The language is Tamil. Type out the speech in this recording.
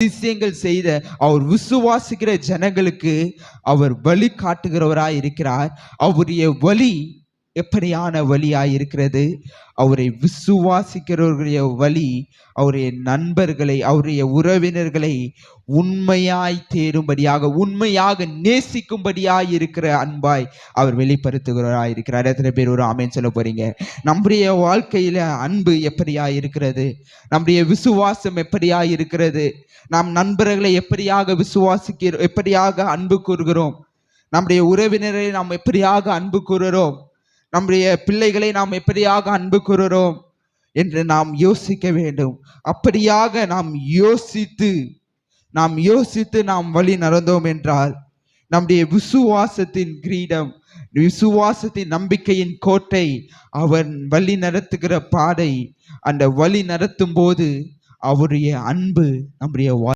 அதிசயங்கள் செய்த அவர் விசுவாசிக்கிற ஜனங்களுக்கு அவர் வழி காட்டுகிறவராய் இருக்கிறார். அவருடைய வழி எப்படியான வழியாய் இருக்கிறது? அவரை விசுவாசிக்கிறவர்களுடைய வழி அவருடைய நண்பர்களை, அவருடைய உறவினர்களை உண்மையாய் தேடும்படியாக, உண்மையாக நேசிக்கும்படியாய் இருக்கிற அன்பாய் அவர் வெளிப்படுத்துகிறவராய் இருக்கிறார். எத்தனை பேர் ஒரு ஆமென் சொல்ல போறீங்க? நம்முடைய வாழ்க்கையில அன்பு எப்படியாய் இருக்கிறது? நம்முடைய விசுவாசம் எப்படியாய் இருக்கிறது? நாம் நண்பர்களை எப்படியாக அன்பு கூறுகிறோம்? நம்முடைய உறவினரை நாம் எப்படியாக அன்பு கூறுகிறோம்? நம்முடைய பிள்ளைகளை நாம் எப்படியாக அன்பு கூறுகிறோம் என்று நாம் யோசிக்க வேண்டும். அப்படியாக நாம் யோசித்து நாம் வழி நடந்தோம் என்றால் நம்முடைய விசுவாசத்தின் கிரீடம், விசுவாசத்தின் நம்பிக்கையின் கோட்டை, அவன் வழி நடத்துகிற பாதை, அந்த வழி நடத்தும் போது அவருடைய அன்பு நம்முடைய